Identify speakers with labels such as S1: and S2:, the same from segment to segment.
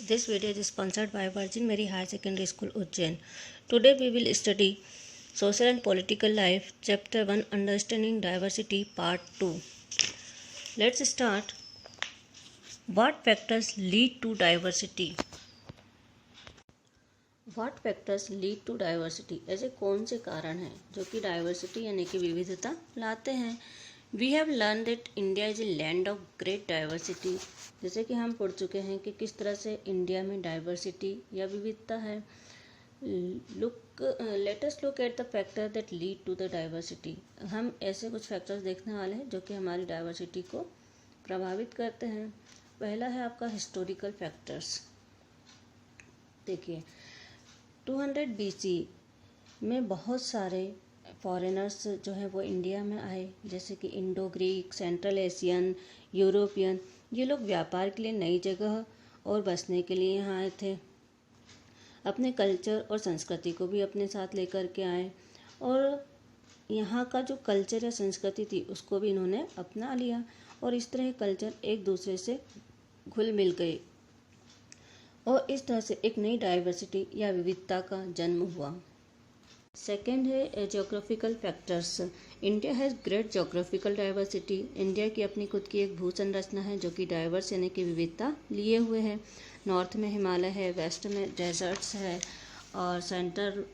S1: This video is sponsored by Virgin Mary Higher Secondary School, Ujjain. Today we will study Social and Political Life, Chapter 1, Understanding Diversity, Part 2. Let's start. What factors lead to diversity? What factors lead to diversity? ऐसे कौन से कारण हैं जो कि diversity यानी कि विविधता लाते हैं? We have learn that India is a land of great diversity. जैसे कि हम पढ़ चुके हैं कि किस तरह से इंडिया में डाइवर्सिटी या विविधता है. Let us look at the factor that lead to the diversity. हम ऐसे कुछ फैक्टर्स देखने वाले हैं जो कि हमारी डाइवर्सिटी को प्रभावित करते हैं. पहला है आपका हिस्टोरिकल फैक्टर्स. देखिए 200 BC में बहुत सारे फॉरेनर्स जो है वो इंडिया में आए, जैसे कि Indo Greek, central Asian, European. ये लोग व्यापार के लिए नई जगह और बसने के लिए यहाँ आए थे. अपने कल्चर और संस्कृति को भी अपने साथ लेकर के आए और यहाँ का जो कल्चर या संस्कृति थी उसको भी इन्होंने अपना लिया और इस तरह कल्चर एक दूसरे से घुल मिल गए और इस तरह से एक नई डाइवर्सिटी या विविधता का जन्म हुआ. सेकेंड है geographical factors. India has great geographical diversity. India की अपनी खुद की एक भू संरचना है जो कि डाइवर्स यानी कि विविधता लिए हुए है. नॉर्थ में हिमालय है, वेस्ट में डेजर्ट्स है और सेंटर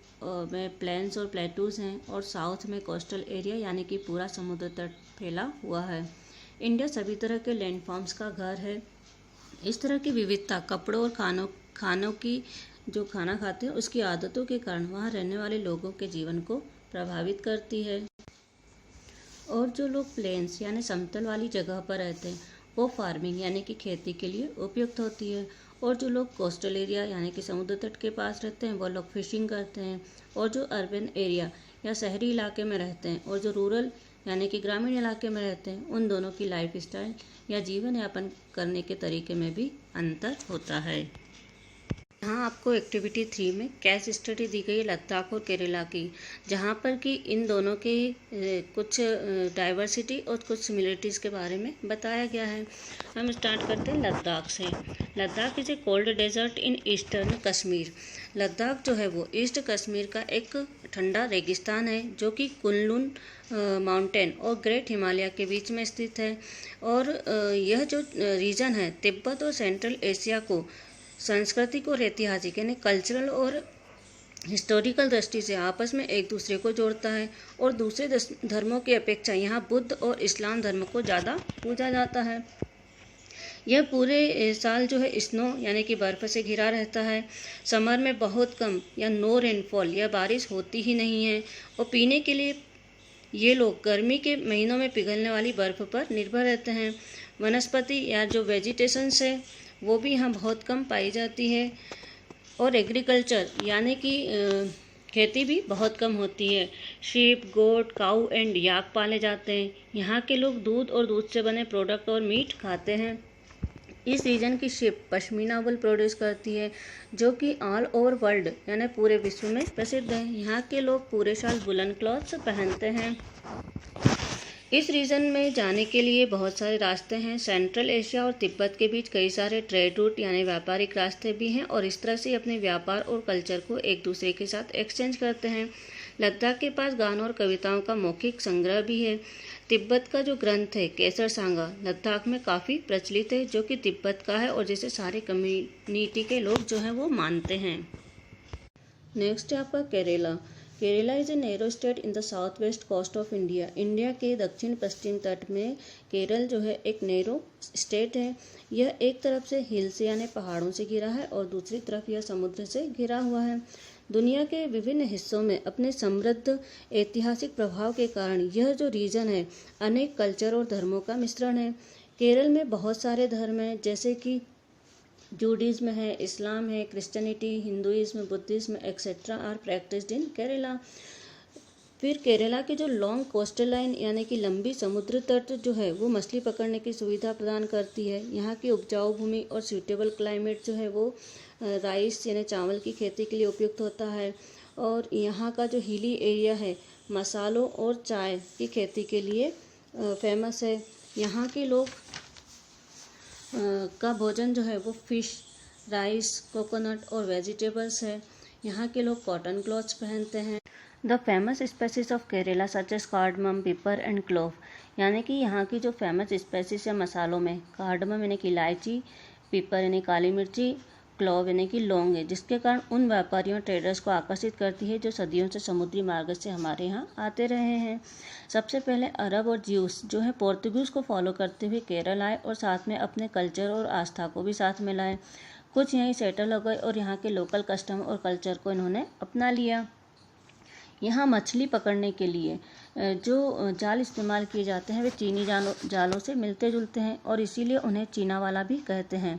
S1: में प्लेन्स और प्लेटूज हैं और साउथ में कोस्टल एरिया यानी कि पूरा समुद्र तट फैला हुआ है. इंडिया सभी तरह के लैंडफॉर्म्स का घर है. इस तरह की विविधता कपड़ों और खानों की जो खाना खाते हैं उसकी आदतों के कारण वहाँ रहने वाले लोगों के जीवन को प्रभावित करती है. और जो लोग प्लेन्स यानी समतल वाली जगह पर रहते हैं वो फार्मिंग यानी कि खेती के लिए उपयुक्त होती है और जो लोग कोस्टल एरिया यानी कि समुद्र तट के पास रहते हैं वो लोग फिशिंग करते हैं. और जो अर्बन एरिया या शहरी इलाके में रहते हैं और जो रूरल यानी कि ग्रामीण इलाके में रहते हैं उन दोनों की लाइफ स्टाइल या जीवन यापन करने के तरीके में भी अंतर होता है. यहाँ आपको एक्टिविटी 3 में केस स्टडी दी गई है लद्दाख और केरला की, जहाँ पर कि इन दोनों के कुछ डाइवर्सिटी और कुछ सिमिलरिटीज़ के बारे में बताया गया है. हम स्टार्ट करते हैं लद्दाख से. Ladakh is a cold desert in eastern Kashmir. Ladakh जो है वो ईस्ट कश्मीर का एक ठंडा रेगिस्तान है जो कि कुनलुन माउंटेन और ग्रेट हिमालय के बीच में स्थित है. और यह जो रीजन है तिब्बत और सेंट्रल एशिया को सांस्कृतिक और ऐतिहासिक यानी कल्चरल और हिस्टोरिकल दृष्टि से आपस में एक दूसरे को जोड़ता है और दूसरे धर्मों की अपेक्षा यहाँ बुद्ध और इस्लाम धर्म को ज़्यादा पूजा जाता है. यह पूरे साल जो है स्नो यानी कि बर्फ़ से घिरा रहता है. समर में बहुत कम या नो रेनफॉल या बारिश होती ही नहीं है और पीने के लिए ये लोग गर्मी के महीनों में पिघलने वाली बर्फ़ पर निर्भर रहते हैं. वनस्पति या जो वेजिटेशंस है वो भी यहाँ बहुत कम पाई जाती है और एग्रीकल्चर यानी कि खेती भी बहुत कम होती है. शीप, गोट, काऊ एंड याक पाले जाते हैं. यहाँ के लोग दूध और दूध से बने प्रोडक्ट और मीट खाते हैं. इस रीजन की शिप पश्मीना वूल प्रोड्यूस करती है जो कि ऑल ओवर वर्ल्ड यानी पूरे विश्व में प्रसिद्ध है. यहाँ के लोग पूरे साल वुलन क्लॉथ्स पहनते हैं. इस रीजन में जाने के लिए बहुत सारे रास्ते हैं. सेंट्रल एशिया और तिब्बत के बीच कई सारे ट्रेड रूट यानी व्यापारिक रास्ते भी हैं और इस तरह से अपने व्यापार और कल्चर को एक दूसरे के साथ एक्सचेंज करते हैं. लद्दाख के पास गानों और कविताओं का मौखिक संग्रह भी है. तिब्बत का जो ग्रंथ है केसर सांगा लद्दाख में काफ़ी प्रचलित है जो कि तिब्बत का है और जिसे सारे कम्युनिटी के लोग जो हैं वो मानते हैं. नेक्स्ट है आपका Kerala. Kerala is a narrow state in the south west coast of India. India के दक्षिण पश्चिम तट में केरल जो है एक नैरो स्टेट है. यह एक तरफ से हिल्स यानी पहाड़ों से घिरा है और दूसरी तरफ यह समुद्र से घिरा हुआ है. दुनिया के विभिन्न हिस्सों में अपने समृद्ध ऐतिहासिक प्रभाव के कारण यह जो रीजन है अनेक कल्चर और धर्मों का मिश्रण है. केरल में बहुत सारे धर्म हैं जैसे कि जूडिज्म है, इस्लाम है, Christianity, Hinduism, Buddhism etcetera are practised in Kerala. फिर केरला की जो लॉन्ग कोस्टल लाइन यानी कि लंबी समुद्र तट जो है वो मछली पकड़ने की सुविधा प्रदान करती है. यहाँ की उपजाऊ भूमि और सूटेबल क्लाइमेट जो है वो राइस यानी चावल की खेती के लिए उपयुक्त होता है. और यहाँ का जो हिली एरिया है मसालों और चाय की खेती के लिए फेमस है. यहाँ के लोग का भोजन जो है वो फिश राइस, कोकोनट और वेजिटेबल्स है। यहाँ के लोग कॉटन क्लॉथ्स पहनते हैं। The famous spices of Kerala such as cardamom, pepper and clove, यानी कि यहाँ की जो फेमस स्पेसीज या मसालों में कार्डमम यानी कि इलायची, पिपर यानी काली मिर्ची, क्लोव यानी कि लौंग है, जिसके कारण उन व्यापारियों ट्रेडर्स को आकर्षित करती है जो सदियों से समुद्री मार्ग से हमारे यहाँ आते रहे हैं। सबसे पहले अरब और ज्यूस जो है पोर्तुगीज़ को फॉलो करते हुए केरल आए और साथ में अपने कल्चर और आस्था को भी साथ में लाए। कुछ यहीं सेटल हो गए और यहाँ के लोकल कस्टम और कल्चर को इन्होंने अपना लिया। यहाँ मछली पकड़ने के लिए जो जाल इस्तेमाल किए जाते हैं वे चीनी जालों से मिलते जुलते हैं और इसीलिए उन्हें चीना वाला भी कहते हैं।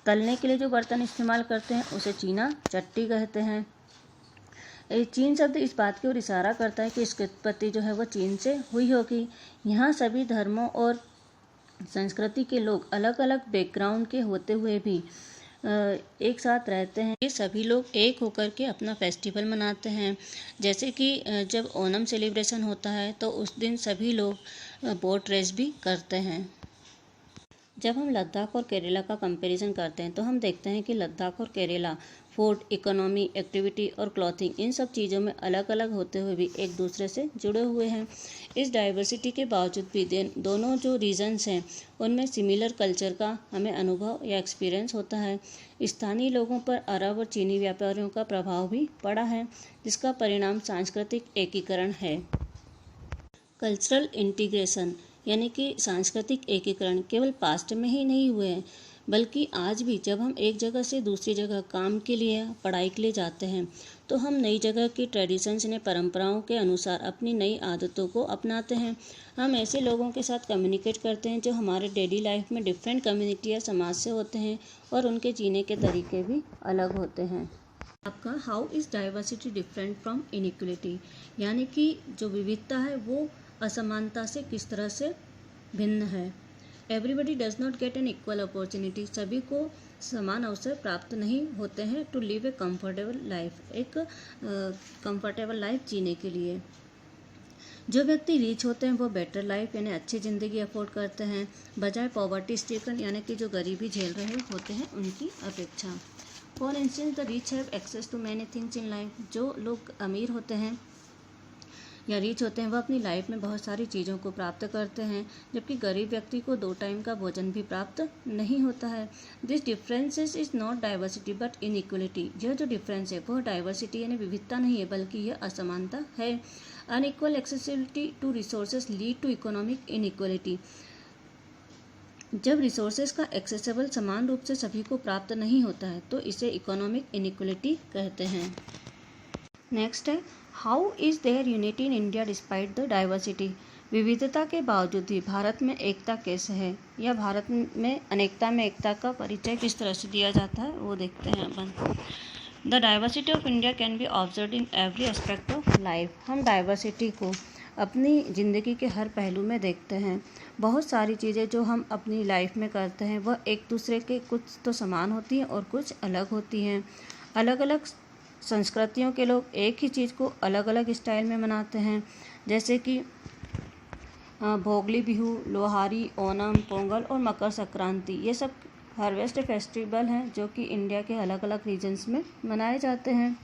S1: तलने के लिए जो बर्तन इस्तेमाल करते हैं उसे चीना चट्टी कहते हैं। चीन शब्द इस बात की ओर इशारा करता है कि इसकी उत्पत्ति जो है वो चीन से हुई होगी। यहाँ सभी धर्मों और संस्कृति के लोग अलग अलग बैकग्राउंड के होते हुए भी एक साथ रहते हैं। ये सभी लोग एक होकर के अपना फेस्टिवल मनाते हैं। जैसे कि जब ओणम सेलिब्रेशन होता है तो उस दिन सभी लोग बोट रेस भी करते हैं। जब हम लद्दाख और केरला का कंपैरिजन करते हैं तो हम देखते हैं कि लद्दाख और केरला फूड, इकोनॉमी, एक्टिविटी और क्लॉथिंग इन सब चीज़ों में अलग अलग होते हुए भी एक दूसरे से जुड़े हुए हैं। इस डाइवर्सिटी के बावजूद भी दोनों जो रीजन्स हैं उनमें सिमिलर कल्चर का हमें अनुभव या एक्सपीरियंस होता है। स्थानीय लोगों पर अरब और चीनी व्यापारियों का प्रभाव भी पड़ा है, जिसका परिणाम सांस्कृतिक एकीकरण है। कल्चरल इंटीग्रेशन यानी कि सांस्कृतिक एकीकरण केवल पास्ट में ही नहीं हुए हैं, बल्कि आज भी जब हम एक जगह से दूसरी जगह काम के लिए, पढ़ाई के लिए जाते हैं तो हम नई जगह की ट्रेडिशंस ने परंपराओं के अनुसार अपनी नई आदतों को अपनाते हैं। हम ऐसे लोगों के साथ कम्युनिकेट करते हैं जो हमारे डेली लाइफ में डिफरेंट कम्युनिटी या समाज से होते हैं और उनके जीने के तरीके भी अलग होते हैं। आपका how is diversity different from inequality, यानी कि जो विविधता है वो असमानता से किस तरह से भिन्न है। Everybody does not get an equal opportunity, सभी को समान अवसर प्राप्त नहीं होते हैं to live a comfortable life, एक कंफर्टेबल लाइफ जीने के लिए। जो व्यक्ति रीच होते हैं वो बेटर लाइफ यानी अच्छी ज़िंदगी अफोर्ड करते हैं, बजाय पॉवर्टी स्ट्रिकन यानी कि जो गरीबी झेल रहे होते हैं उनकी अपेक्षा। For instance the rich have access to many things in life, जो लोग अमीर होते हैं या रीच होते हैं वह अपनी लाइफ में बहुत सारी चीज़ों को प्राप्त करते हैं, जबकि गरीब व्यक्ति को 2 टाइम का भोजन भी प्राप्त नहीं होता है। This differences is not diversity but inequality, यह जो डिफरेंस है वह डाइवर्सिटी यानी विविधता नहीं है बल्कि यह असमानता है। Unequal accessibility to resources lead to economic inequality, जब रिसोर्सेज का एक्सेसिबल समान रूप से सभी को प्राप्त नहीं होता है तो इसे इकोनॉमिक इनइक्वलिटी कहते हैं। नेक्स्ट है how is there unity in India despite the diversity, विविधता के बावजूद भी भारत में एकता कैसे है, या भारत में अनेकता में एकता का परिचय किस तरह से दिया जाता है वो देखते हैं अपन। The diversity of India can be observe in every aspect of life, हम डाइवर्सिटी को अपनी ज़िंदगी के हर पहलू में देखते हैं। बहुत सारी चीज़ें जो हम अपनी लाइफ में करते हैं वह एक दूसरे के कुछ तो समान होती हैं और कुछ अलग होती हैं। अलग अलग संस्कृतियों के लोग एक ही चीज़ को अलग अलग स्टाइल में मनाते हैं, जैसे कि भोगली बिहू, लोहारी, ओणम, पोंगल और मकर संक्रांति, ये सब हार्वेस्ट फेस्टिवल हैं जो कि इंडिया के अलग अलग रीजन्स में मनाए जाते हैं।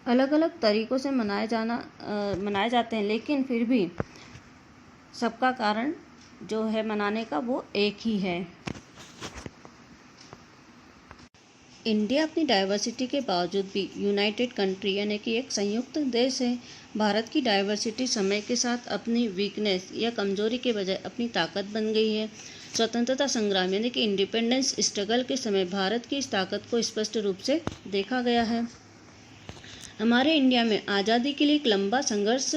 S1: अलग अलग तरीक़ों से मनाए जाते हैं, लेकिन फिर भी सबका कारण जो है मनाने का वो एक ही है। इंडिया अपनी डाइवर्सिटी के बावजूद भी यूनाइटेड कंट्री यानी कि एक संयुक्त देश है। भारत की डाइवर्सिटी समय के साथ अपनी वीकनेस या कमजोरी के बजाय अपनी ताकत बन गई है। स्वतंत्रता संग्राम यानी कि इंडिपेंडेंस स्ट्रगल के समय भारत की इस ताकत को स्पष्ट रूप से देखा गया है। हमारे इंडिया में आज़ादी के लिए एक लंबा संघर्ष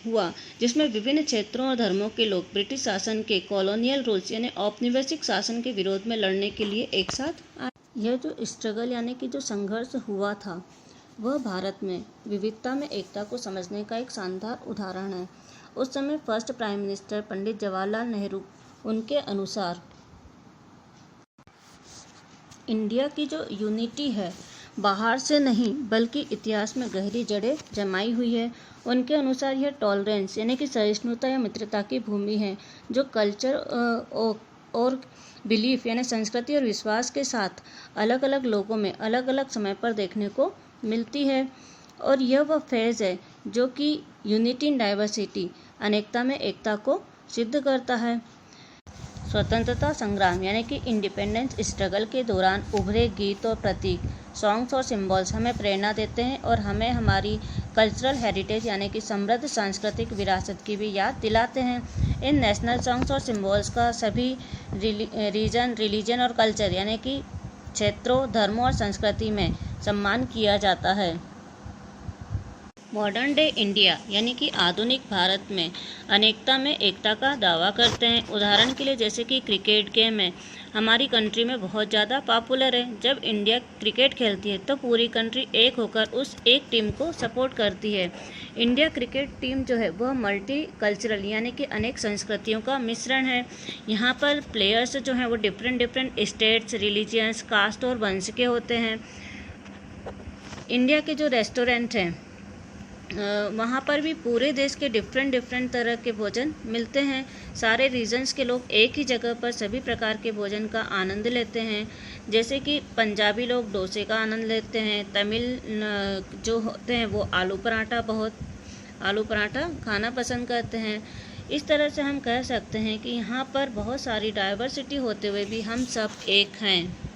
S1: हुआ, जिसमें विभिन्न क्षेत्रों और धर्मों के लोग ब्रिटिश शासन के कॉलोनियल रूल्स यानी औपनिवेशिक शासन के विरोध में लड़ने के लिए एक साथ आए। यह जो स्ट्रगल यानी कि जो संघर्ष हुआ था वह भारत में विविधता में एकता को समझने का एक शानदार उदाहरण है। उस समय first prime minister Pandit Jawaharlal Nehru, उनके अनुसार इंडिया की जो यूनिटी है बाहर से नहीं बल्कि इतिहास में गहरी जड़ें जमाई हुई है। उनके अनुसार यह टॉलरेंस यानी कि सहिष्णुता या मित्रता की भूमि है, जो कल्चर और बिलीफ यानी संस्कृति और विश्वास के साथ अलग अलग लोगों में अलग अलग समय पर देखने को मिलती है। और यह वह फेज़ है जो कि यूनिटी इन डाइवर्सिटी अनेकता में एकता को सिद्ध करता है। स्वतंत्रता संग्राम यानी कि इंडिपेंडेंस स्ट्रगल के दौरान उभरे गीत और प्रतीक, सॉन्ग्स और सिंबल्स हमें प्रेरणा देते हैं और हमें हमारी कल्चरल हेरिटेज यानी कि समृद्ध सांस्कृतिक विरासत की भी याद दिलाते हैं। इन नेशनल सॉन्ग्स और सिंबल्स का सभी रिलीजन और कल्चर यानी कि क्षेत्रों, धर्मों और संस्कृति में सम्मान किया जाता है। मॉडर्न डे इंडिया यानी कि आधुनिक भारत में अनेकता में एकता का दावा करते हैं। उदाहरण के लिए जैसे कि क्रिकेट गेम है, हमारी कंट्री में बहुत ज़्यादा पॉपुलर है। जब इंडिया क्रिकेट खेलती है तो पूरी कंट्री एक होकर उस एक टीम को सपोर्ट करती है। इंडिया क्रिकेट टीम जो है वह मल्टी कल्चरल यानी कि अनेक संस्कृतियों का मिश्रण है। यहाँ पर प्लेयर्स जो हैं वो डिफरेंट स्टेट्स, रिलीजियंस, कास्ट और वंश के होते हैं। इंडिया के जो रेस्टोरेंट हैं वहाँ पर भी पूरे देश के डिफरेंट तरह के भोजन मिलते हैं। सारे रीजन्स के लोग एक ही जगह पर सभी प्रकार के भोजन का आनंद लेते हैं। जैसे कि पंजाबी लोग डोसे का आनंद लेते हैं, तमिल जो होते हैं वो आलू पराठा खाना पसंद करते हैं। इस तरह से हम कह सकते हैं कि यहाँ पर बहुत सारी डाइवर्सिटी होते हुए भी हम सब एक हैं।